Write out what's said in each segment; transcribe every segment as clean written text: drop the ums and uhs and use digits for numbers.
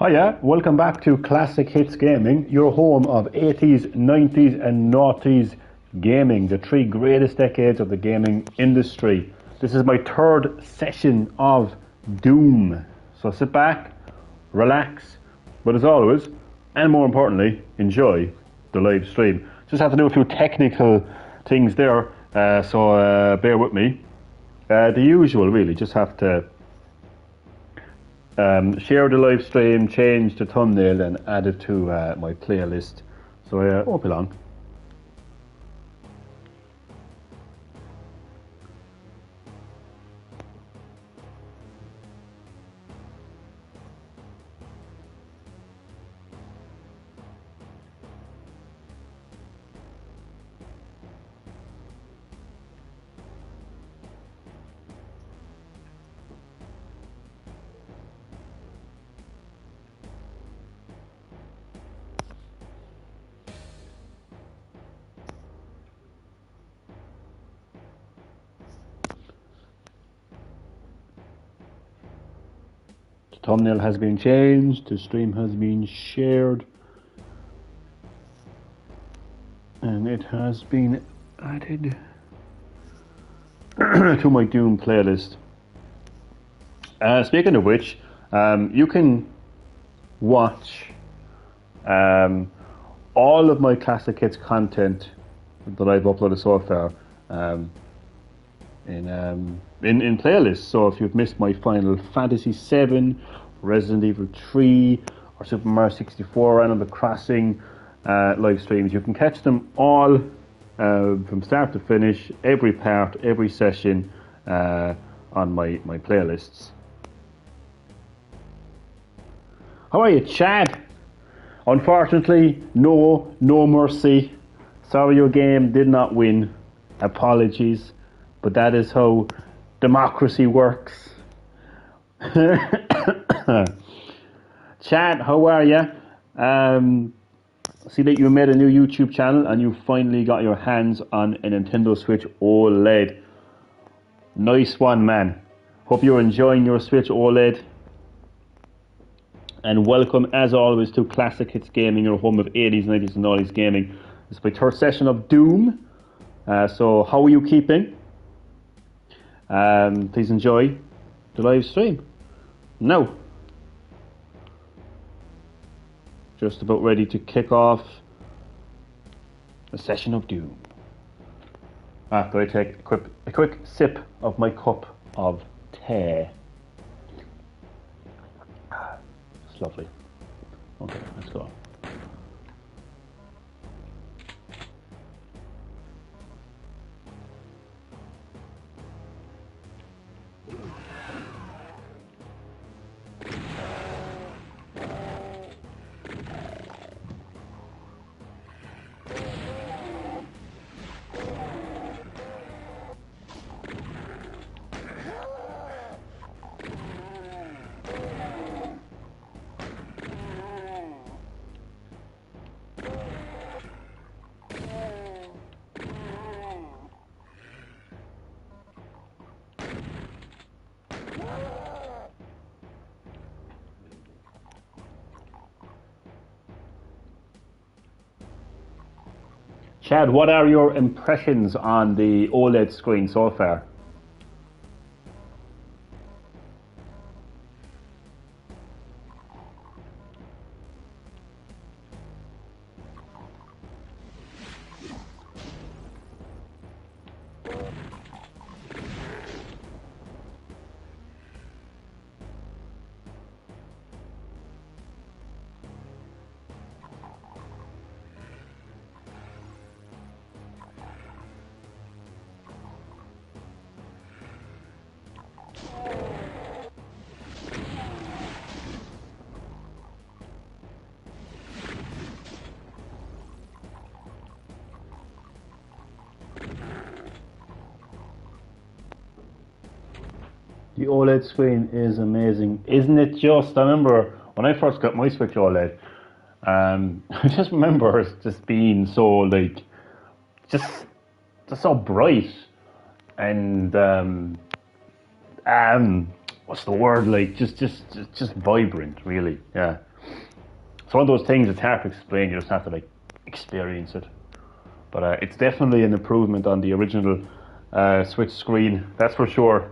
Hiya, welcome back to Classic Hits Gaming, your home of 80s, 90s and noughties gaming, the three greatest decades of the gaming industry. This is my third session of Doom. So sit back, relax, but as always, and more importantly, enjoy the live stream. Just have to do a few technical things there, so bear with me. The usual really, just have to share the live stream, change the thumbnail and add it to my playlist. So it won't be long. Thumbnail has been changed, the stream has been shared, and it has been added to my Doom playlist. Speaking of which, you can watch all of my Classic Hits content that I've uploaded so far in playlists. So if you've missed my Final Fantasy VII, Resident Evil 3, or Super Mario 64, Animal Crossing live streams, you can catch them all from start to finish, every part, every session on my playlists. How are you, Chad? Unfortunately, no mercy. Sorry your game did not win. Apologies. But that is how democracy works. Chad, how are you? See that you made a new YouTube channel and you finally got your hands on a Nintendo Switch OLED. Nice one, man. Hope you're enjoying your Switch OLED. And welcome, as always, to Classic Hits Gaming, your home of 80s, 90s and 90s gaming. This is my third session of Doom. So how are you keeping? Please enjoy the live stream. Now, just about ready to kick off a session of Doom. After I take a quick sip of my cup of tea. It's lovely. Okay, let's go. Chad, what are your impressions on the OLED screen so far? The OLED screen is amazing, isn't it just? I remember when I first got my Switch OLED, I just remember it just being so like, just so bright and what's the word, like just vibrant, really. Yeah. It's one of those things, it's hard to explain, you just have to like experience it. But it's definitely an improvement on the original Switch screen, that's for sure.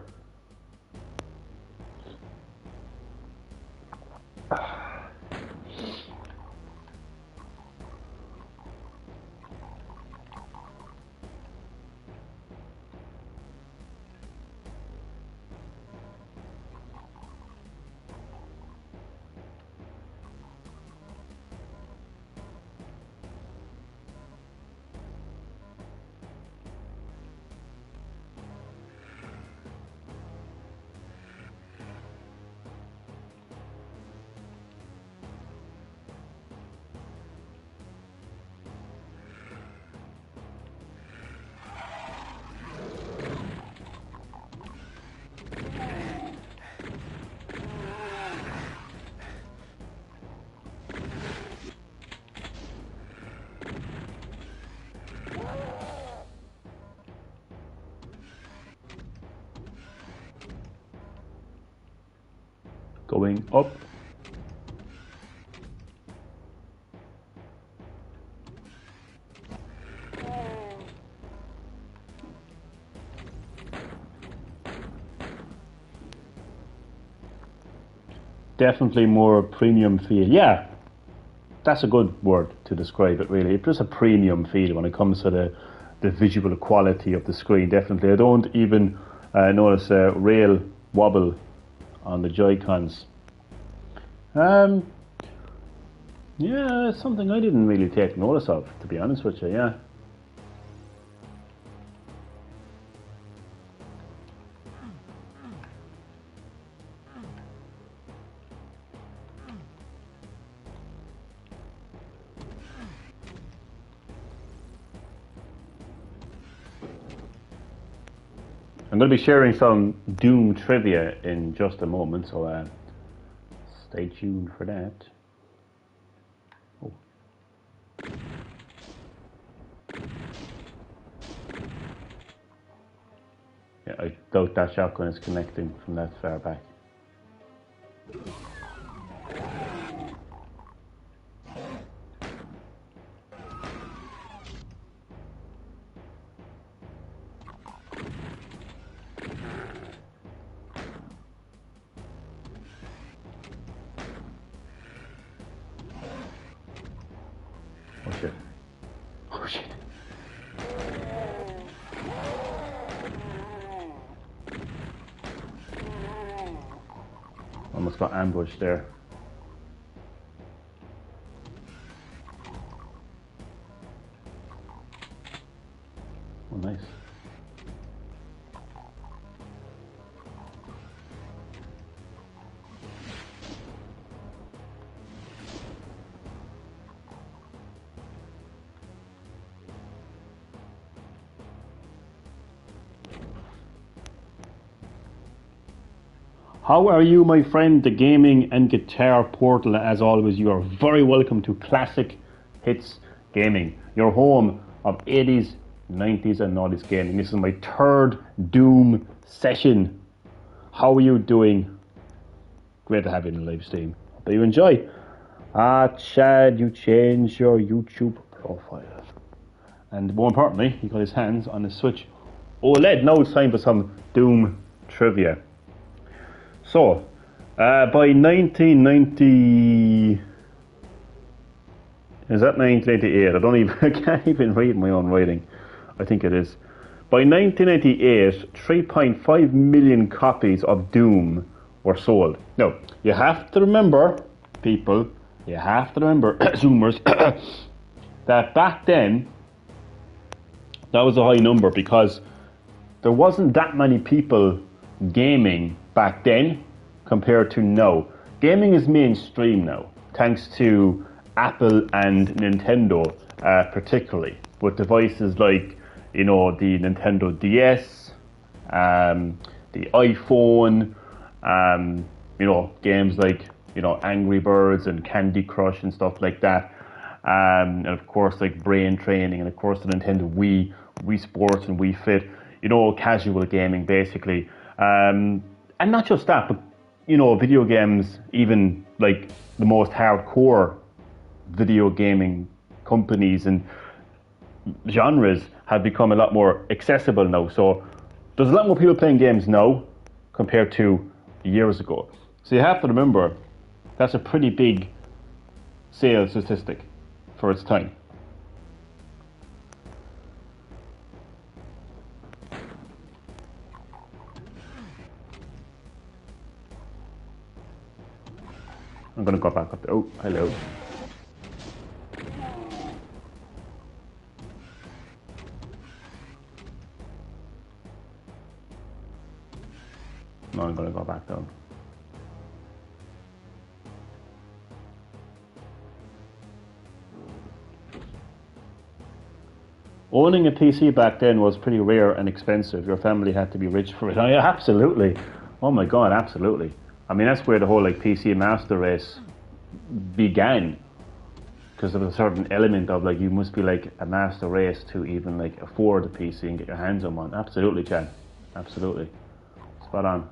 Going up. Definitely more premium feel. Yeah, that's a good word to describe it, really. It's just a premium feel when it comes to the visual quality of the screen, definitely. I don't even notice a real wobble on the Joy-Cons. Yeah, it's something I didn't really take notice of, to be honest with you, yeah. I'm going to be sharing some Doom trivia in just a moment, so stay tuned for that. Oh. Yeah, I doubt that shotgun is connecting from that far back. Oh shit. Oh shit. Almost got ambushed there. Oh, nice. How are you, my friend? The Gaming and Guitar Portal, as always, you are very welcome to Classic Hits Gaming, your home of 80s, 90s and 90s gaming. This is my third Doom session. How are you doing? Great to have you in the live stream. Hope you enjoy. Chad, you changed your YouTube profile. And more importantly, he got his hands on the Switch OLED. Now it's time for some Doom trivia. So, by 1990, is that 1988? I can't even read my own writing. I think it is. By 1998, 3.5 million copies of Doom were sold. Now, you have to remember, people, Zoomers, that back then, that was a high number because there wasn't that many people gaming back then compared to now. Gaming is mainstream now, thanks to Apple and Nintendo, particularly with devices like, you know, the Nintendo DS, the iPhone, you know, games like, you know, Angry Birds and Candy Crush and stuff like that, and of course like Brain Training, and of course the Nintendo Wii Sports and Wii Fit, you know, casual gaming basically. And not just that, but, you know, video games, even like the most hardcore video gaming companies and genres have become a lot more accessible now. So there's a lot more people playing games now compared to years ago. So you have to remember that's a pretty big sales statistic for its time. I'm gonna go back up there. Oh, hello. No, I'm gonna go back down. Owning a PC back then was pretty rare and expensive. Your family had to be rich for it. Oh, yeah, absolutely. Oh my god, absolutely. I mean, that's where the whole like PC master race began, because there was a certain element of like you must be like a master race to even like afford a PC and get your hands on one. Absolutely, Chad. Absolutely. Spot on.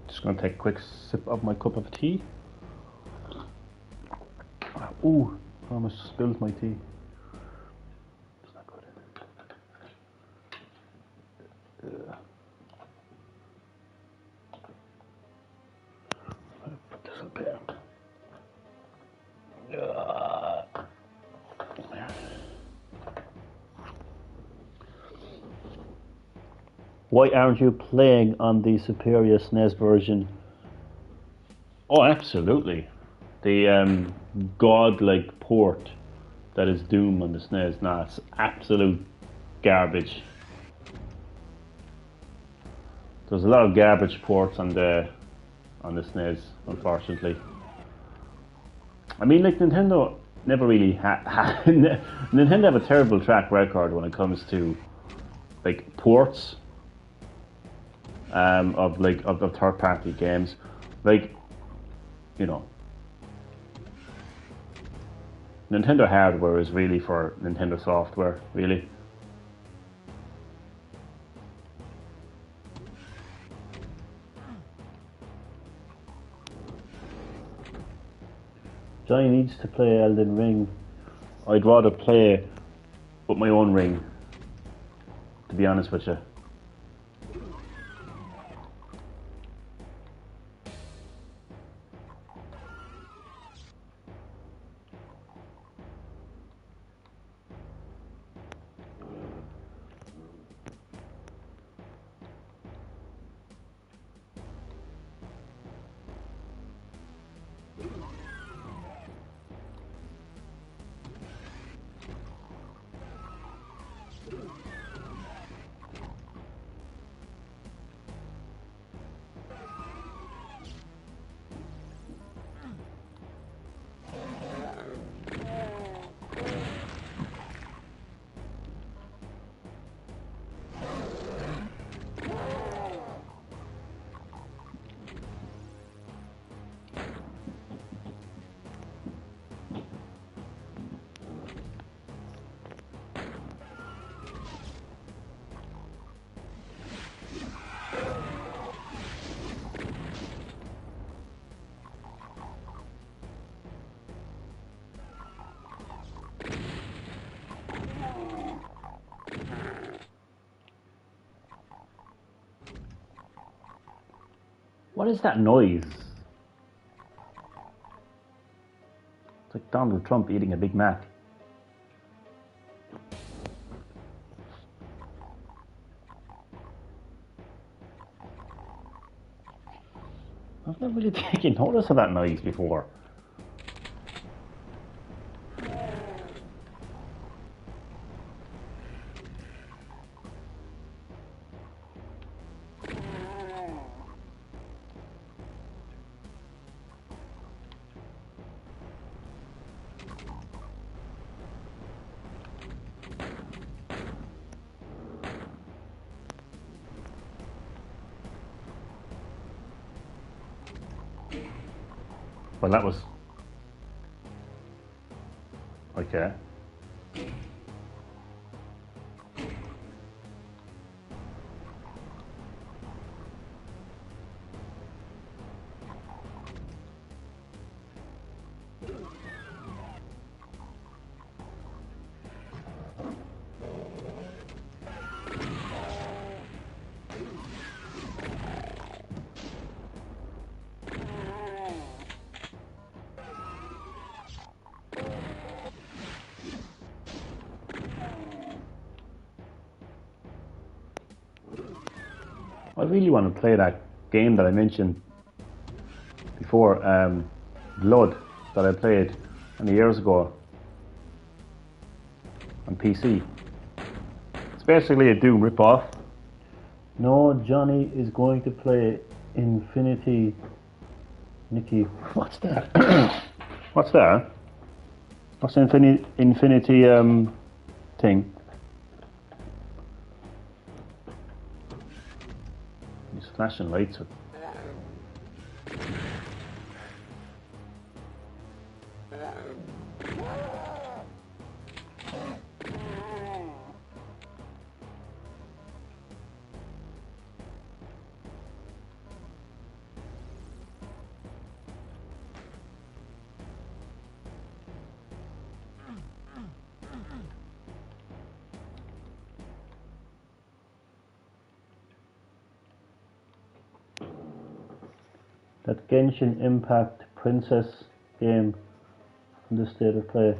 Just gonna take a quick sip of my cup of tea. Ooh, I almost spilled my tea. It's not good. Put this up here. Why aren't you playing on the superior SNES version? Oh, absolutely. The godlike port that is Doom on the SNES. Nah, it's absolute garbage. There's a lot of garbage ports on the SNES, unfortunately. I mean, like Nintendo never really Nintendo have a terrible track record when it comes to like ports of third-party games. Like, you know, Nintendo hardware is really for Nintendo software, really. Johnny needs to play Elden Ring. I'd rather play with my own ring, to be honest with you. What is that noise? It's like Donald Trump eating a Big Mac. I've never really taken notice of that noise before. Well, that was... okay. I really want to play that game that I mentioned before, Blood, that I played many years ago on PC. It's basically a Doom ripoff. No, Johnny is going to play Infinity. Nicky, what's that? What's that? What's the Infinity thing? These flashing lights. That Genshin Impact Princess game in the state of play.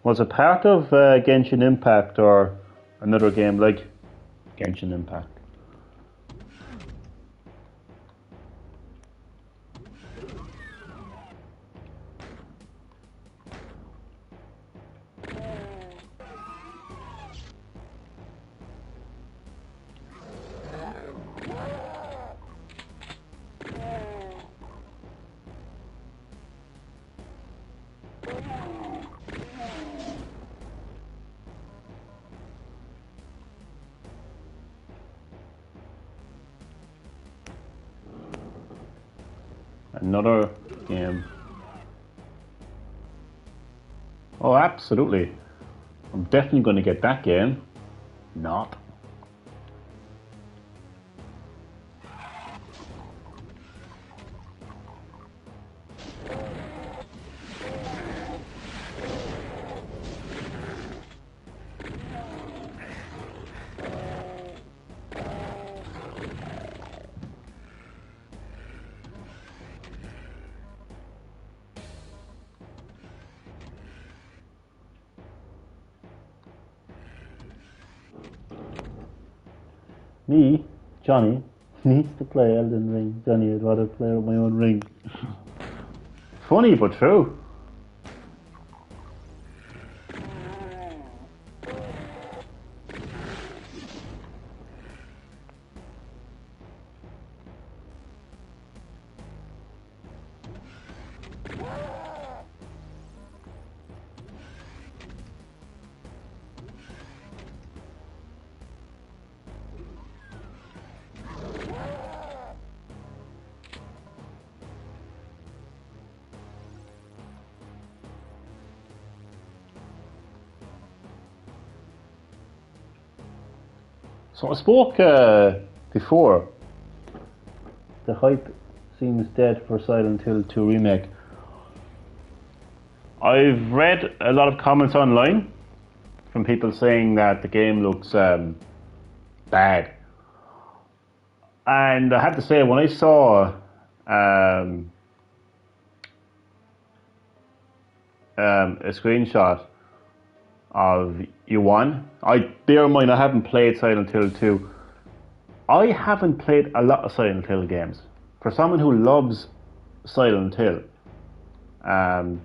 Was it part of Genshin Impact or another game like Genshin Impact? Another game. Oh, absolutely. I'm definitely going to get that game. Not. Me, Johnny, needs to play Elden Ring. Johnny, I'd rather play with my own ring. Funny but true. So I spoke before. The hype seems dead for Silent Hill 2 Remake. I've read a lot of comments online from people saying that the game looks bad. And I have to say, when I saw a screenshot of Yuan, bear in mind I haven't played Silent Hill 2. I haven't played a lot of Silent Hill games. For someone who loves Silent Hill. Um,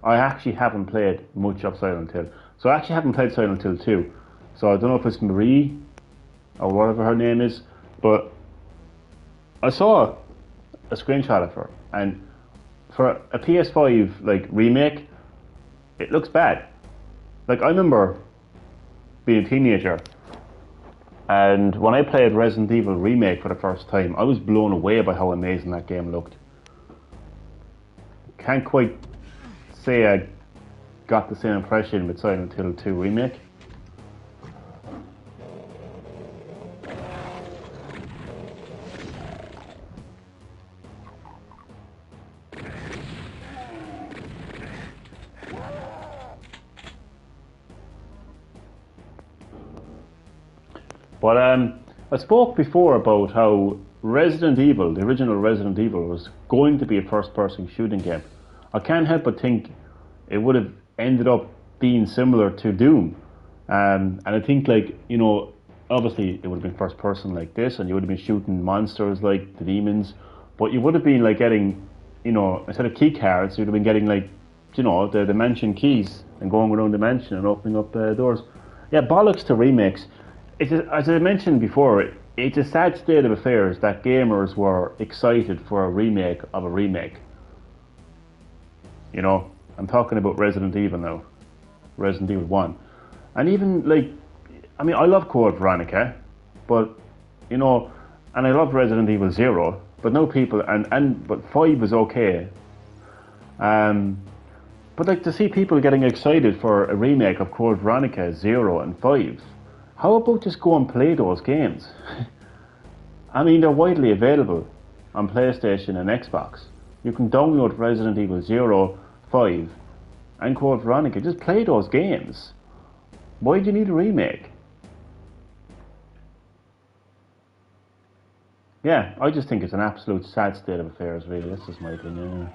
I actually haven't played much of Silent Hill. So I actually haven't played Silent Hill 2. So I don't know if it's Marie or whatever her name is, but I saw a screenshot of her, and for a PS5 like remake, it looks bad. Like I remember being a teenager, and when I played Resident Evil Remake for the first time, I was blown away by how amazing that game looked. Can't quite say I got the same impression with Silent Hill 2 Remake. But I spoke before about how Resident Evil, the original Resident Evil, was going to be a first-person shooting game. I can't help but think it would have ended up being similar to Doom. And I think, like, you know, obviously it would have been first-person like this, and you would have been shooting monsters like the demons, but you would have been, like, getting, you know, instead of key cards, you would have been getting, like, you know, the mansion keys and going around the mansion and opening up doors. Yeah, bollocks to remakes. As I mentioned before, it's a sad state of affairs that gamers were excited for a remake of a remake. You know, I'm talking about Resident Evil now, Resident Evil 1. And even, like, I mean, I love Code Veronica, but, you know, and I love Resident Evil 0, but no people, but 5 was okay. But, like, to see people getting excited for a remake of Code Veronica 0 and 5, how about just go and play those games? I mean, they're widely available on PlayStation and Xbox. You can download Resident Evil 0, 5, and Code Veronica. Just play those games. Why do you need a remake? Yeah, I just think it's an absolute sad state of affairs, really. This is my opinion.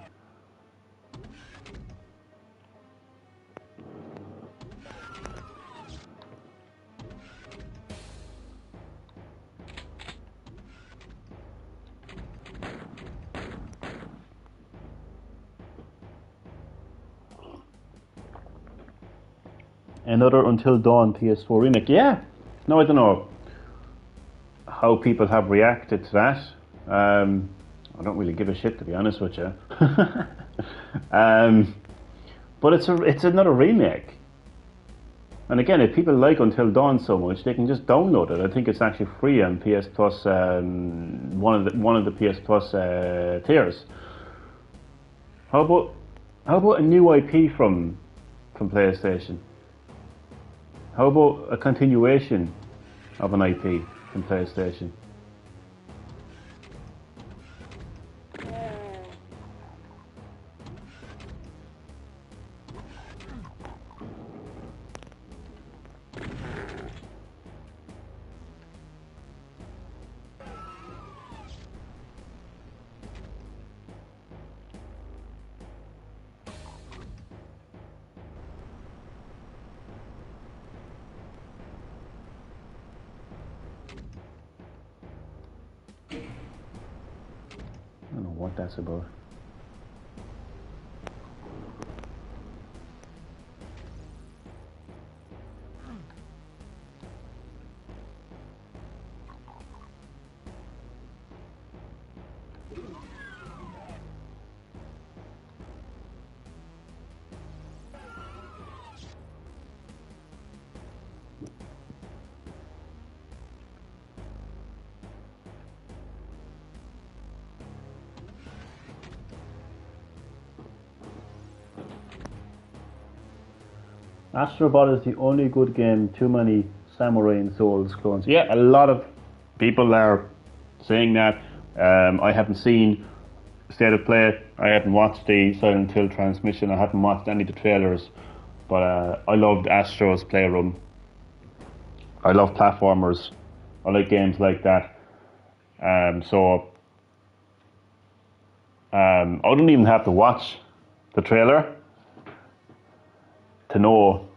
Another Until Dawn PS4 remake. Yeah. No, I don't know how people have reacted to that. I don't really give a shit, to be honest with you. But it's another remake. And again, if people like Until Dawn so much, they can just download it. I think it's actually free on PS Plus, one of the PS Plus tiers. How about a new IP from PlayStation? How about a continuation of an IP from PlayStation? I don't know what that's about. Astrobot is the only good game, too many Samurai and Souls clones. Yeah, a lot of people are saying that. I haven't seen State of Play, I haven't watched the Silent Hill transmission, I haven't watched any of the trailers, but I loved Astro's Playroom. I love platformers, I like games like that. So I don't even have to watch the trailer to know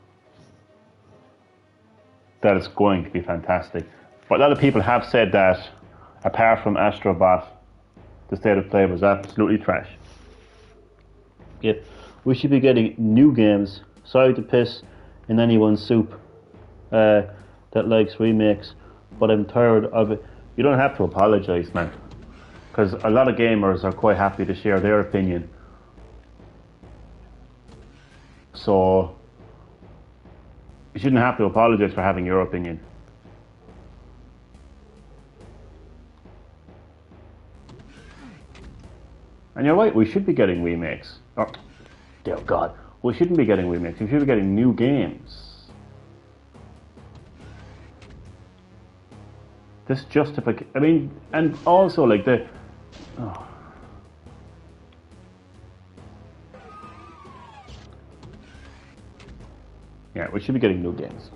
that it's going to be fantastic. But a lot of people have said that, apart from Astrobot, the state of play was absolutely trash. Yeah, we should be getting new games. Sorry to piss in anyone's soup that likes remakes, but I'm tired of it. You don't have to apologise, man, because a lot of gamers are quite happy to share their opinion. So you shouldn't have to apologise for having your opinion. And you're right, we should be getting remakes. Oh, dear God, we shouldn't be getting remakes. We should be getting new games. This justification, I mean, and also like the... Oh. Yeah, we should be getting new games.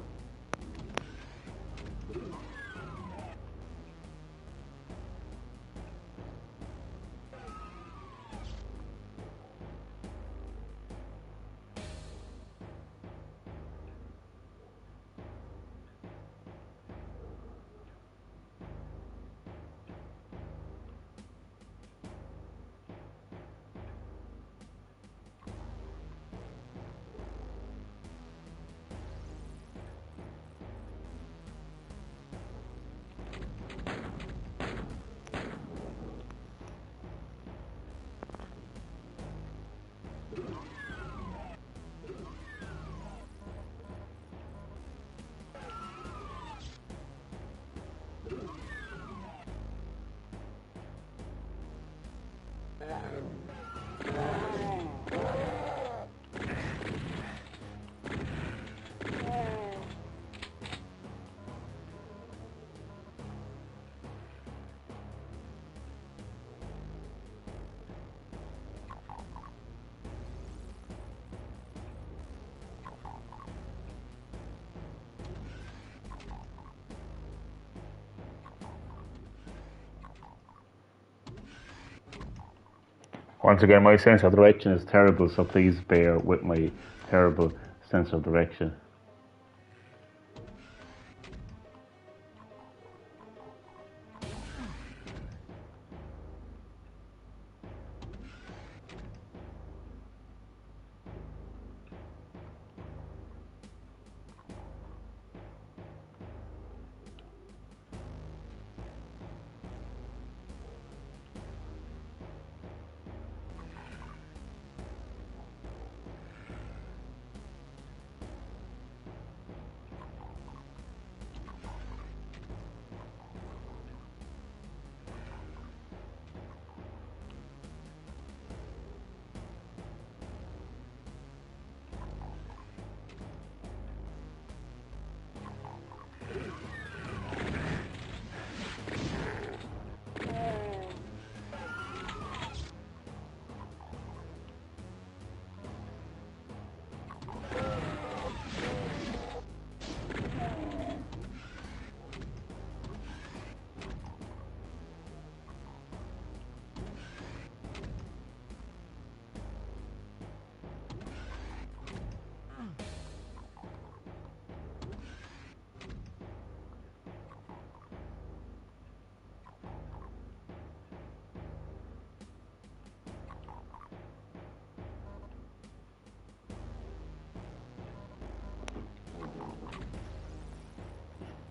Once again, my sense of direction is terrible, so please bear with my terrible sense of direction.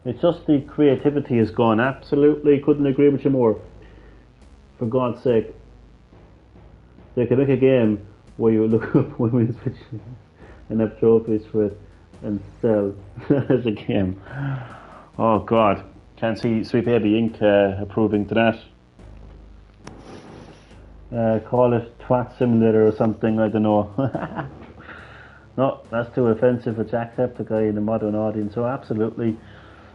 It's just the creativity is gone. Absolutely, couldn't agree with you more. For God's sake, they could make a game where you look up women's pictures and have trophies for it and sell as a game. Oh God, can't see Sweet Baby Inc. Approving to that. Call it Twat Simulator or something, I don't know. No, that's too offensive for Jacksepticeye in the modern audience. So absolutely.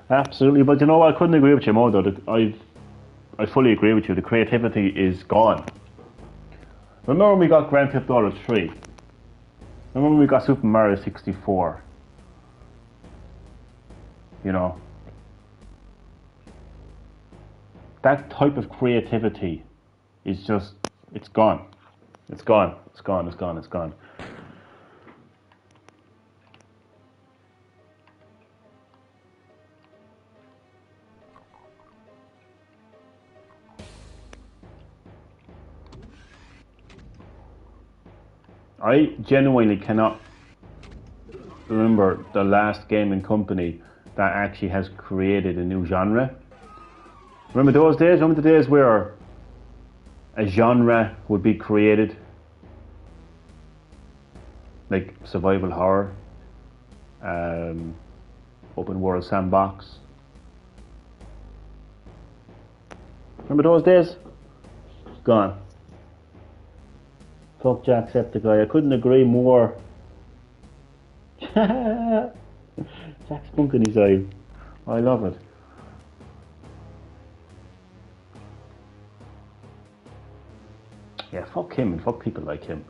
Absolutely, but you know what? I couldn't agree with you more though. I fully agree with you. The creativity is gone. Remember when we got Grand Theft Auto 3? Remember when we got Super Mario 64? You know, that type of creativity is just, it's gone. It's gone. It's gone. It's gone. It's gone. I genuinely cannot remember the last gaming company that actually has created a new genre. Remember those days? Remember the days where a genre would be created? Like survival horror, open world sandbox. Remember those days? Gone. Fuck Jacksepticeye. I couldn't agree more. Jack Spunk in his eye. I love it. Yeah, fuck him and fuck people like him.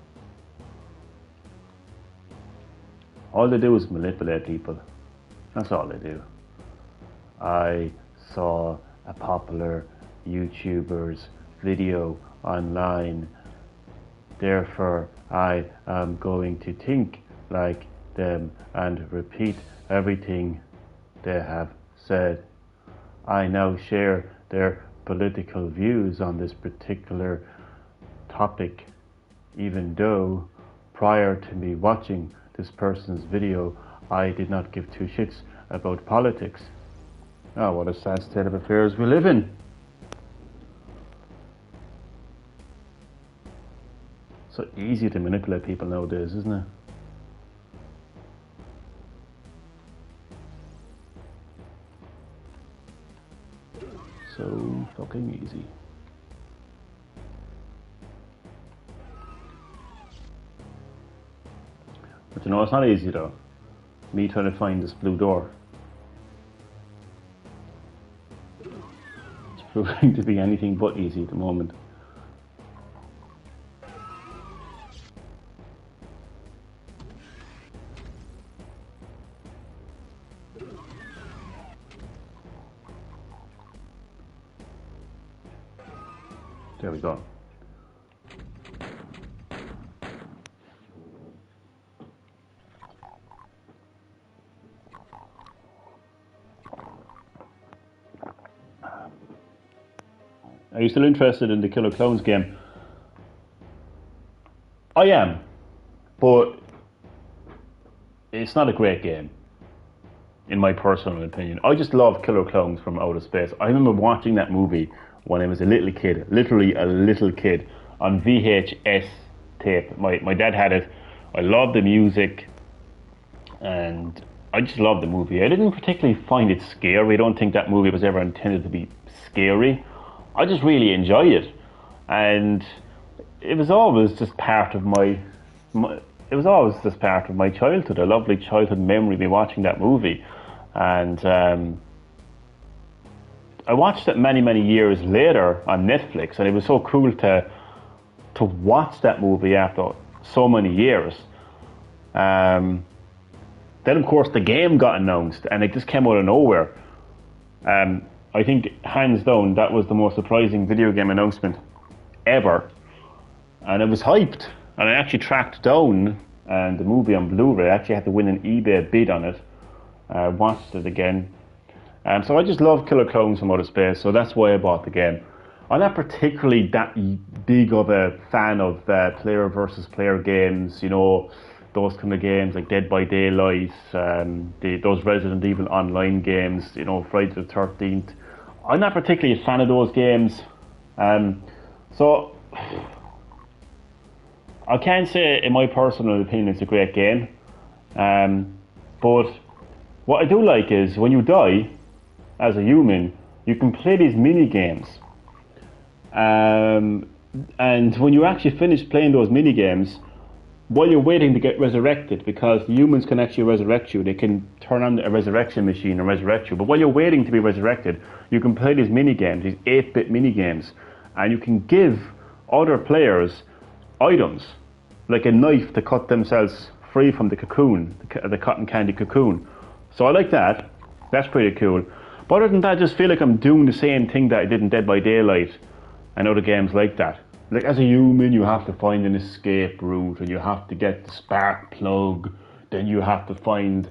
All they do is manipulate people. That's all they do. I saw a popular YouTuber's video online. Therefore, I am going to think like them and repeat everything they have said. I now share their political views on this particular topic, even though prior to me watching this person's video, I did not give two shits about politics. Oh, what a sad state of affairs we live in. So easy to manipulate people nowadays, isn't it? So fucking easy. But you know, it's not easy though. Me trying to find this blue door. It's proving to be anything but easy at the moment. There we go. Are you still interested in the Killer Clowns game? I am, but it's not a great game, in my personal opinion. I just love Killer Clowns from Outer Space. I remember watching that movie when I was a little kid, literally a little kid, on VHS tape. My dad had it. I loved the music, and I just loved the movie. I didn't particularly find it scary. I don't think that movie was ever intended to be scary. I just really enjoyed it, and it was always just part of my childhood, a lovely childhood memory of me watching that movie. And I watched it many years later on Netflix, and it was so cool to watch that movie after so many years. Then of course the game got announced, and it just came out of nowhere. I think hands down that was the most surprising video game announcement ever, and it was hyped. And I actually tracked down the movie on Blu-ray. I actually had to win an eBay bid on it. Watched it again. So I just love Killer Clowns from Outer Space, so that's why I bought the game. I'm not particularly that big of a fan of player versus player games, you know, those kind of games like Dead by Daylight, those Resident Evil Online games, you know, Friday the 13th. I'm not particularly a fan of those games. So I can't say in my personal opinion it's a great game. But what I do like is when you die as a human, you can play these mini games. And when you actually finish playing those mini games, while you're waiting to get resurrected, because humans can actually resurrect you, they can turn on a resurrection machine and resurrect you. But while you're waiting to be resurrected, you can play these mini games, these 8-bit mini games, and you can give other players items, like a knife to cut themselves free from the cocoon, the cotton candy cocoon. So I like that. That's pretty cool. But other than that, I just feel like I'm doing the same thing that I did in Dead by Daylight and other games like that. Like as a human, you have to find an escape route, and you have to get the spark plug, then you have to find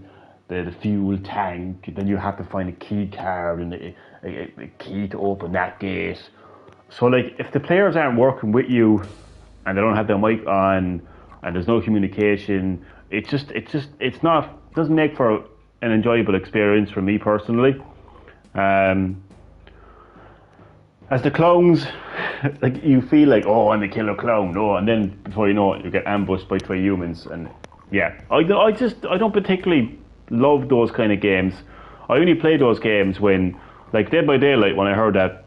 the fuel tank, then you have to find a key card and a key to open that gate. So like if the players aren't working with you and they don't have their mic on, and there's no communication. It's not, doesn't make for an enjoyable experience for me personally. As the clones, like you feel like, oh, I'm the killer clone, oh, and then before you know it, you get ambushed by 3 humans, and yeah, I don't particularly love those kind of games. I only play those games when, like Dead by Daylight, when I heard that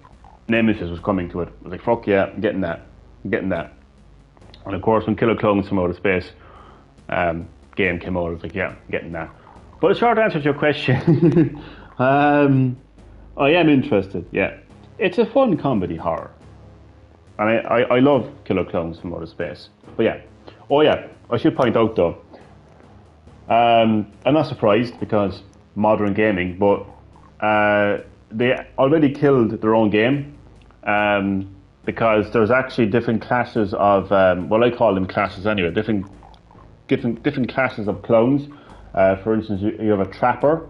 Nemesis was coming to it, I was like, fuck yeah, I'm getting that. And of course, when Killer Clones from Outer Space game came out, I was like, yeah, I'm getting that. But a short answer to your question, I am interested, yeah. It's a fun comedy horror. And I love Killer Clowns from Outer Space. But yeah. Oh yeah, I should point out though, I'm not surprised because modern gaming, but they already killed their own game because there's actually different classes of, well, I call them classes anyway, different classes of clones. For instance, you have a trapper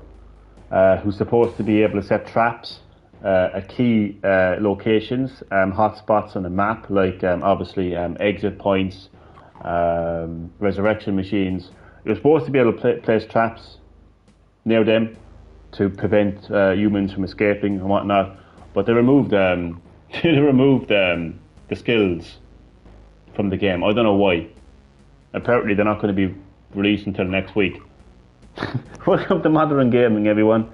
who's supposed to be able to set traps at key locations, hotspots on the map, like obviously exit points, resurrection machines. You're supposed to be able to place traps near them to prevent humans from escaping and whatnot. But they removed the skills from the game. I don't know why. Apparently, they're not going to be released until next week. Welcome to Modern Gaming, everyone.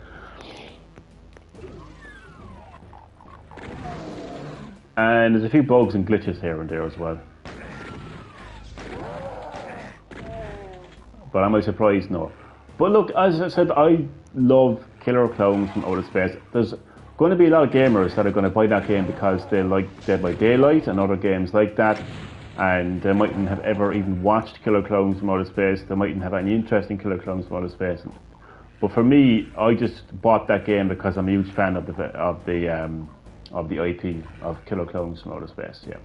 And there's a few bugs and glitches here and there as well. But am I surprised? No. But look, as I said, I love Killer Clowns from Outer Space. There's going to be a lot of gamers that are going to buy that game because they like Dead by Daylight and other games like that. And they mightn't have ever even watched Killer Clowns from Outer Space. They mightn't have any interest in Killer Clowns from Outer Space. But for me, I just bought that game because I'm a huge fan of the IP of Killer Clowns from Outer Space. Yeah.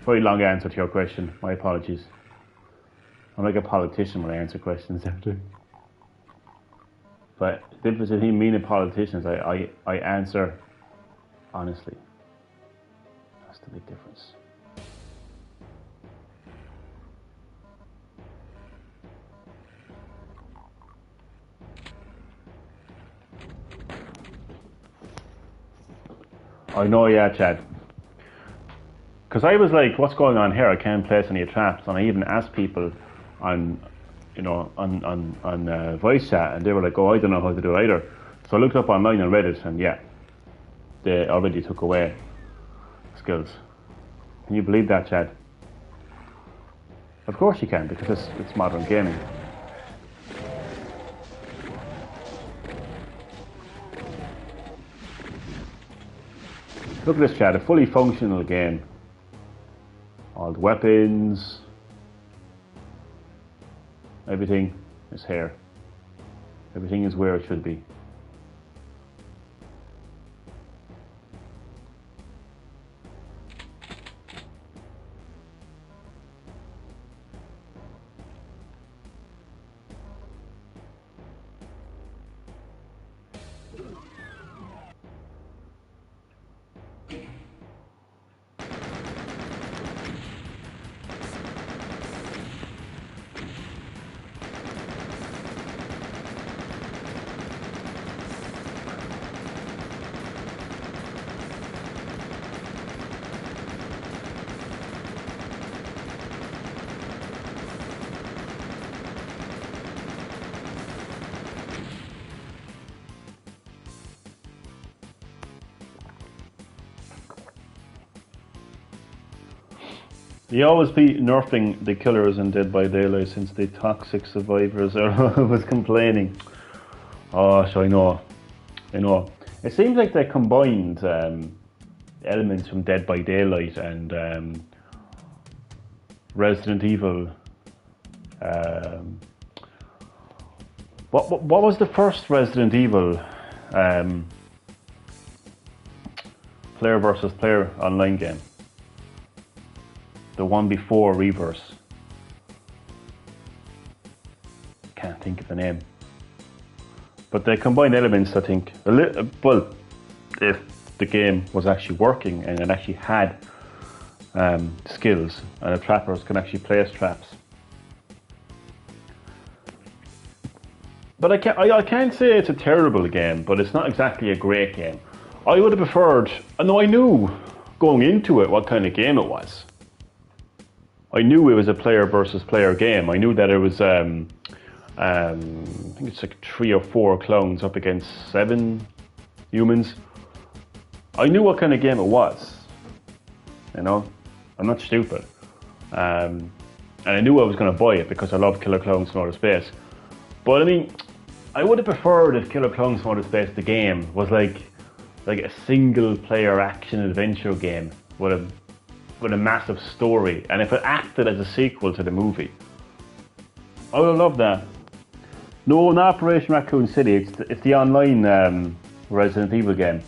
Very long answer to your question. My apologies. I'm like a politician when I answer questions after. But the difference between me and politicians, I answer honestly. That's the big difference. I know, yeah, Chad. Because I was like, what's going on here? I can't place any traps. And I even asked people on voice chat, and they were like, oh, I don't know how to do it either. So I looked up online on Reddit, and yeah, they already took away skills. Can you believe that, Chad? Of course you can, because it's modern gaming. Look at this, Chad, a fully functional game. All the weapons, everything is here. Everything is where it should be. They always be nerfing the killers in Dead by Daylight since the toxic survivors was complaining. Oh, so I know. It seems like they combined elements from Dead by Daylight and Resident Evil. What was the first Resident Evil player versus player online game? The one before Reverse. Can't think of the name. But they combined elements, I think. Well, if the game was actually working and it actually had skills, and the trappers can actually place traps. But I can't say it's a terrible game, but it's not exactly a great game. I would have preferred, I knew going into it what kind of game it was. I knew it was a player versus player game. I knew that it was, I think it's like 3 or 4 clones up against 7 humans. I knew what kind of game it was. You know, I'm not stupid. And I knew I was going to buy it because I love Killer Clowns from Outer Space. But I mean, I would have preferred if Killer Clowns from Outer Space, the game, was like a single player action adventure game with a massive story, and if it acted as a sequel to the movie. I would have loved that. No, not Operation Raccoon City, it's the online Resident Evil game.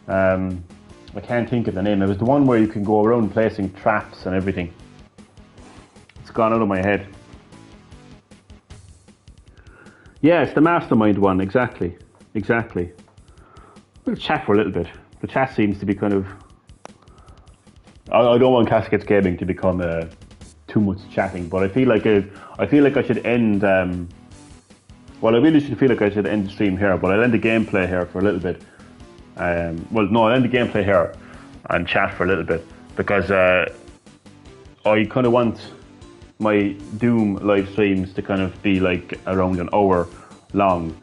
I can't think of the name. It was the one where you can go around placing traps and everything. It's gone out of my head. Yeah, it's the Mastermind one, exactly. We'll chat for a little bit. The chat seems to be kind of... I don't want Caskets Gaming to become too much chatting, but I feel like I should end... well, I really should feel like I should end the stream here, but I'll end the gameplay here for a little bit. I'll end the gameplay here and chat for a little bit, because I kind of want my Doom live streams to kind of be like around an hour long.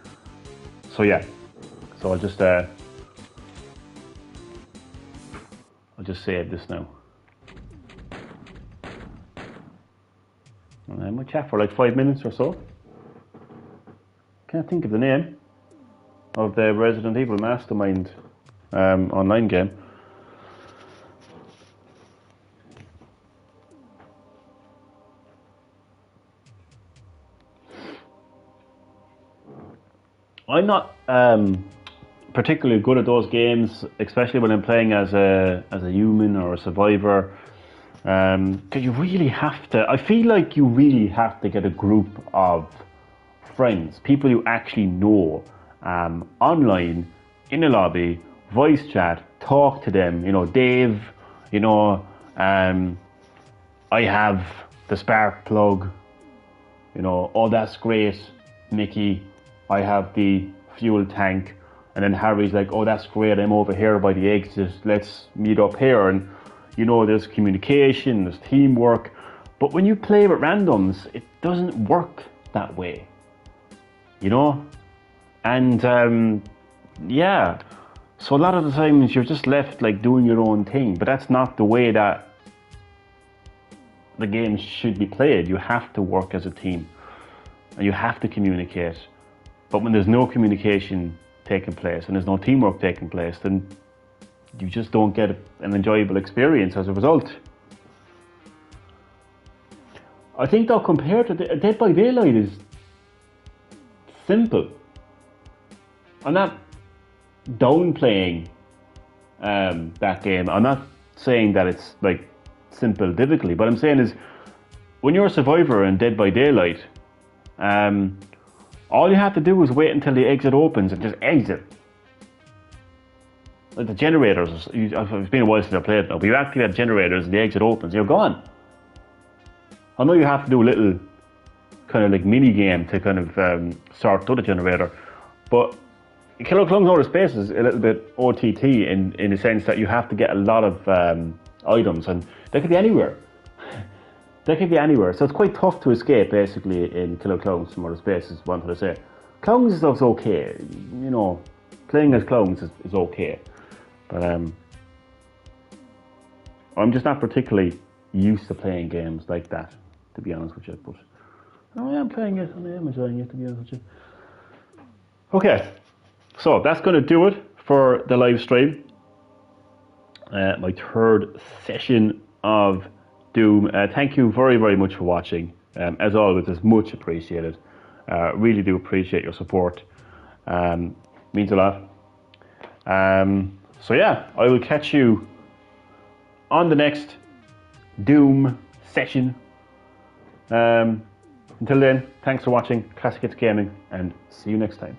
So yeah, so I'll just save this now. And I might chat for like 5 minutes or so. Can't think of the name of the Resident Evil Mastermind online game. I'm not particularly good at those games, especially when I'm playing as a human or a survivor. Because you really have to, I feel like you really have to get a group of friends, people you actually know, online, in a lobby, voice chat, talk to them. You know, Dave, you know, I have the spark plug, you know, oh, that's great, Mickey, I have the fuel tank. And then Harry's like, oh, that's great, I'm over here by the exit, let's meet up here. And you know, there's communication, there's teamwork. But when you play with randoms, it doesn't work that way, you know? And yeah, so a lot of the times you're just left like doing your own thing, but that's not the way that the game should be played. You have to work as a team and you have to communicate. But when there's no communication taking place and there's no teamwork taking place, then you just don't get an enjoyable experience as a result. I think though, compared to Dead by Daylight is simple. I'm not downplaying that game. I'm not saying that it's like simple difficulty, but I'm saying is when you're a survivor in Dead by Daylight, all you have to do is wait until the exit opens and just exit. Like the generators, it's been a while since I played now, but you activate the generators and the exit opens, you're gone. I know you have to do a little kind of like mini game to kind of sort through the generator, but Killer Clowns Outer Space is a little bit OTT in the sense that you have to get a lot of items, and they could be anywhere. They could be anywhere, so it's quite tough to escape basically in Killer Clowns from Outer Space, is what I'm trying to say. Clowns stuff's okay, you know, playing as clowns is okay, but I'm just not particularly used to playing games like that, to be honest with you, but I am playing it and I am enjoying it, to be honest with you. Okay, so that's going to do it for the live stream. My third session of Doom. Thank you very, very much for watching. As always, it's much appreciated. Really do appreciate your support. Means a lot. So yeah, I will catch you on the next Doom session. Until then, thanks for watching Classic Hits Gaming, and see you next time.